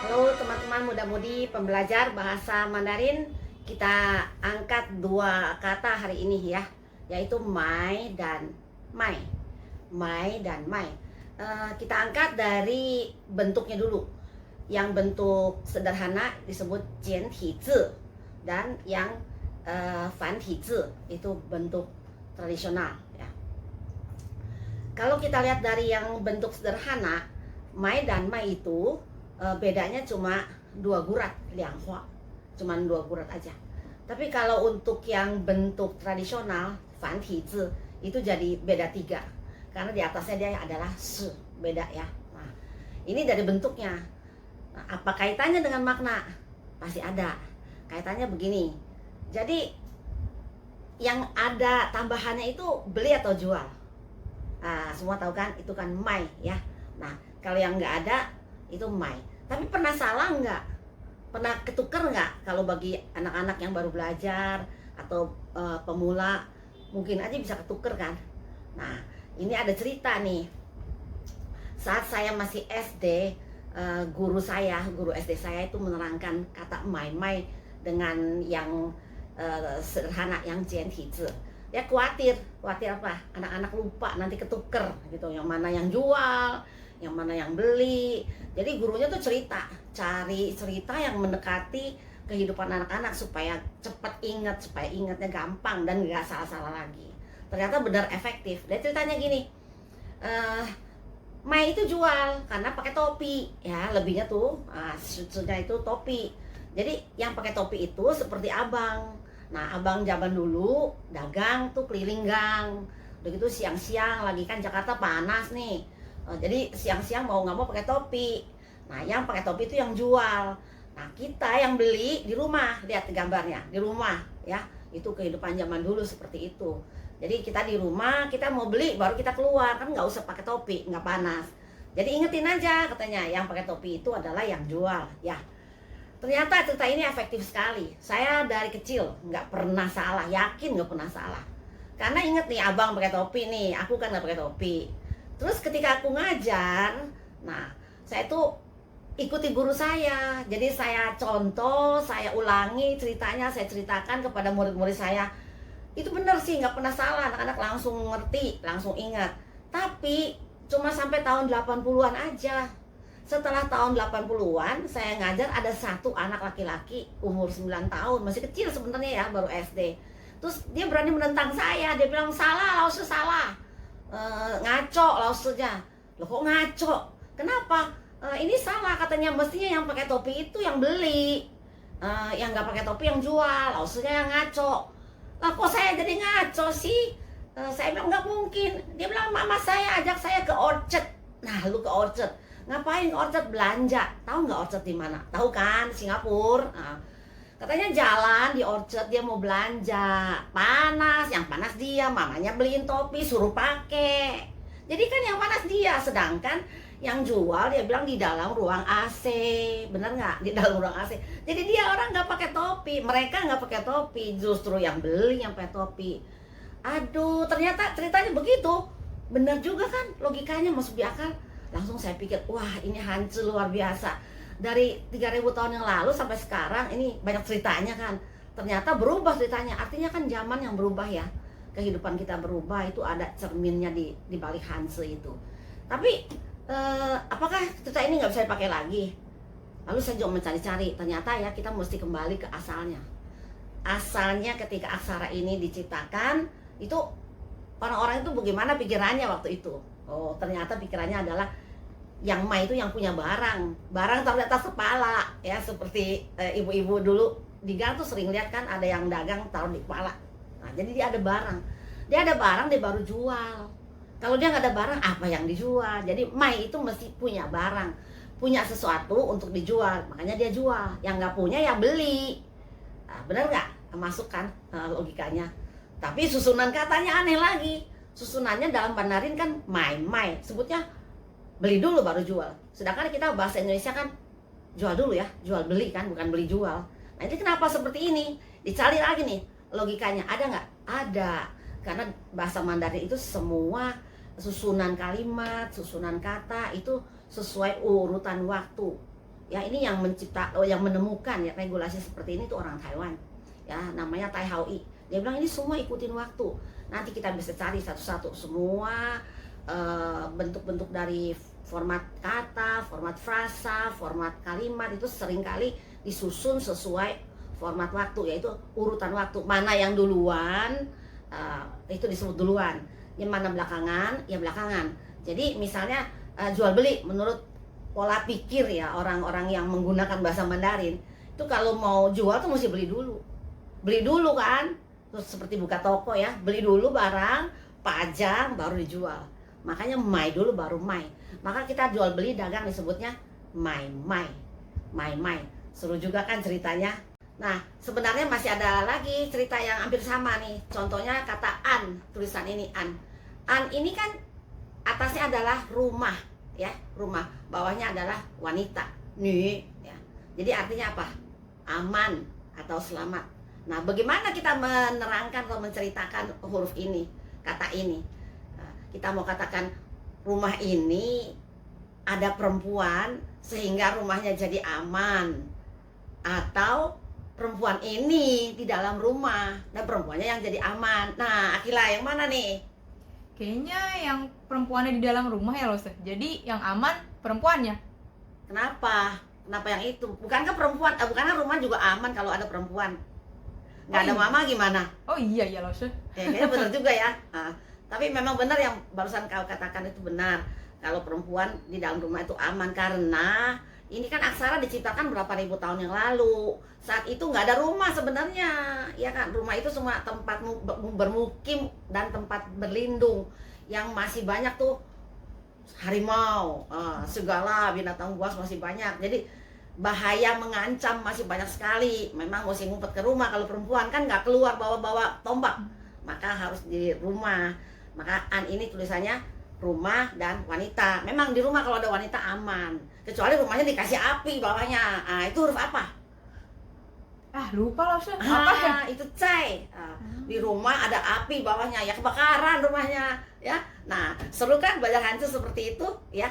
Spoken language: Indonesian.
Halo teman-teman muda-mudi pembelajar bahasa Mandarin. Kita angkat dua kata hari ini ya, yaitu mai dan mai. Mai dan mai. Kita angkat dari bentuknya dulu. Yang bentuk sederhana disebut jian ti zi, dan yang fan ti zi itu bentuk tradisional ya. Kalau kita lihat dari yang bentuk sederhana, mai dan mai itu bedanya cuma dua gurat, lianghua, cuma dua gurat aja. Tapi kalau untuk yang bentuk tradisional fan ti zi itu jadi beda tiga, karena di atasnya dia adalah shi, beda ya. Nah, ini dari bentuknya. Nah, apa kaitannya dengan makna? Pasti ada kaitannya. Begini, jadi yang ada tambahannya itu beli atau jual. Nah, semua tahu kan, itu kan mai ya. Nah, kalau yang nggak ada itu mai. Tapi pernah salah nggak? Pernah ketuker nggak? Kalau bagi anak-anak yang baru belajar atau pemula, mungkin aja bisa ketuker kan? Nah, ini ada cerita nih. Saat saya masih SD, guru SD saya itu menerangkan kata mai dengan yang sederhana, yang jian ti zi. Dia khawatir apa? Anak-anak lupa nanti ketuker gitu, yang mana yang jual, yang mana yang beli. Jadi gurunya tuh cari cerita yang mendekati kehidupan anak-anak supaya cepat ingat, supaya ingatnya gampang dan nggak salah-salah lagi. Ternyata benar efektif. Dia ceritanya gini, mai itu jual karena pakai topi ya, lebihnya tuh susunya itu topi. Jadi yang pakai topi itu seperti abang. Nah, abang zaman dulu dagang tuh keliling gang. Udah gitu siang-siang lagi kan Jakarta panas nih. Jadi siang-siang mau nggak mau pakai topi. Nah, yang pakai topi itu yang jual. Nah, kita yang beli di rumah. Lihat gambarnya, di rumah ya. Itu kehidupan zaman dulu seperti itu. Jadi kita di rumah, kita mau beli baru kita keluar, kan nggak usah pakai topi, nggak panas. Jadi ingetin aja katanya, yang pakai topi itu adalah yang jual ya. Ternyata cerita ini efektif sekali. Saya dari kecil nggak pernah salah, yakin nggak pernah salah. Karena inget nih, abang pakai topi nih, aku kan nggak pakai topi. Terus ketika aku ngajar, nah saya tuh ikuti guru saya. Jadi saya contoh, saya ulangi ceritanya, saya ceritakan kepada murid-murid saya. Itu bener sih, nggak pernah salah, anak-anak langsung ngerti, langsung ingat. Tapi cuma sampai tahun 80-an aja. Setelah tahun 80-an saya ngajar, ada satu anak laki-laki umur 9 tahun, masih kecil sebenarnya ya, baru SD. Terus dia berani menentang saya, dia bilang salah, lausnya salah, ngaco lausnya. Loh kok ngaco? Kenapa? Ini salah katanya, mestinya yang pakai topi itu yang beli, yang nggak pakai topi yang jual, lausnya yang ngaco. Lah kok saya jadi ngaco sih? Saya bilang nggak mungkin. Dia bilang mama saya ajak saya ke orchard. Nah, lu ke orchard ngapain? Ke orchard belanja. Tahu nggak orchard di mana? Tahu kan, Singapura. Nah, katanya jalan di orchard, dia mau belanja. Panas, yang panas dia, mamanya beliin topi suruh pakai. Jadi kan yang panas dia, sedangkan yang jual dia bilang di dalam ruang AC. Bener nggak? Di dalam ruang AC. Jadi dia orang nggak pakai topi, mereka nggak pakai topi, justru yang beli yang pakai topi. Aduh, ternyata ceritanya begitu. Bener juga kan, logikanya masuk di akal. Langsung saya pikir, wah ini hancur luar biasa. Dari 3000 tahun yang lalu sampai sekarang ini banyak ceritanya kan. Ternyata berubah ceritanya, artinya kan zaman yang berubah ya. Kehidupan kita berubah, itu ada cerminnya di balik Hanse itu. Tapi apakah cerita ini nggak bisa dipakai lagi? Lalu saya juga mencari-cari, ternyata ya kita mesti kembali ke asalnya. Asalnya ketika aksara ini diciptakan, itu orang-orang itu bagaimana pikirannya waktu itu? Oh, ternyata pikirannya adalah yang mai itu yang punya barang taruh di atas kepala ya, seperti ibu-ibu dulu di gang tuh sering lihat kan, ada yang dagang taruh di kepala. Nah, jadi dia ada barang, dia baru jual. Kalau dia nggak ada barang, apa yang dijual? Jadi mai itu mesti punya barang, punya sesuatu untuk dijual, makanya dia jual. Yang nggak punya ya beli. Nah, benar nggak? Masuk kan logikanya? Tapi susunan katanya aneh lagi. Susunannya dalam Mandarin kan mai, sebutnya beli dulu baru jual. Sedangkan kita bahasa Indonesia kan jual dulu ya, jual beli kan, bukan beli jual. Nah, ini kenapa seperti ini? Dicari lagi nih logikanya, ada nggak? Ada. Karena bahasa Mandarin itu semua susunan kalimat, susunan kata itu sesuai urutan waktu. Ya ini yang yang menemukan ya regulasi seperti ini tuh orang Taiwan. Ya namanya Tai Hao I. Dia bilang ini semua ikutin waktu. Nanti kita bisa cari satu-satu semua bentuk-bentuk dari format kata, format frasa, format kalimat itu seringkali disusun sesuai format waktu, yaitu urutan waktu. Mana yang duluan itu disebut duluan. Yang mana belakangan, ya belakangan. Jadi misalnya jual beli menurut pola pikir ya orang-orang yang menggunakan bahasa Mandarin itu kalau mau jual tuh mesti beli dulu kan, terus seperti buka toko ya, beli dulu barang, pajang baru dijual. Makanya mai dulu baru mai. Maka kita jual beli dagang disebutnya mai. Seru juga kan ceritanya. Nah sebenarnya masih ada lagi cerita yang hampir sama nih. Contohnya kata an, tulisan ini an ini kan atasnya adalah rumah ya, rumah, bawahnya adalah wanita, nih ya. Jadi artinya apa? Aman atau selamat. Nah, bagaimana kita menerangkan atau menceritakan huruf ini, kata ini? Nah, kita mau katakan rumah ini ada perempuan sehingga rumahnya jadi aman, atau perempuan ini di dalam rumah dan perempuannya yang jadi aman. Nah, Akila yang mana nih? Kayaknya yang perempuannya di dalam rumah ya, Lose. Jadi yang aman perempuannya. Kenapa? Kenapa yang itu? Bukankah perempuan, bukankah rumah juga aman kalau ada perempuan? Nggak ada mama gimana? Oh iya ya, Lose. Kayaknya benar juga ya. Nah, tapi memang benar yang barusan kau katakan itu benar. Kalau perempuan di dalam rumah itu aman karena ini kan aksara diciptakan berapa ribu tahun yang lalu. Saat itu nggak ada rumah sebenarnya, ya kan? Rumah itu cuma tempat bermukim dan tempat berlindung. Yang masih banyak tuh harimau, segala binatang buas masih banyak. Jadi bahaya mengancam masih banyak sekali. Memang mesti ngumpet ke rumah. Kalau perempuan kan nggak keluar bawa-bawa tombak, maka harus di rumah. Maka an ini tulisannya rumah dan wanita. Memang di rumah kalau ada wanita aman, kecuali rumahnya dikasih api bawahnya. Itu huruf apa? Lupa Lose. Apa ya? Itu cai. Di rumah ada api bawahnya, ya kebakaran rumahnya ya. Nah seru kan belajar Hanzi seperti itu ya.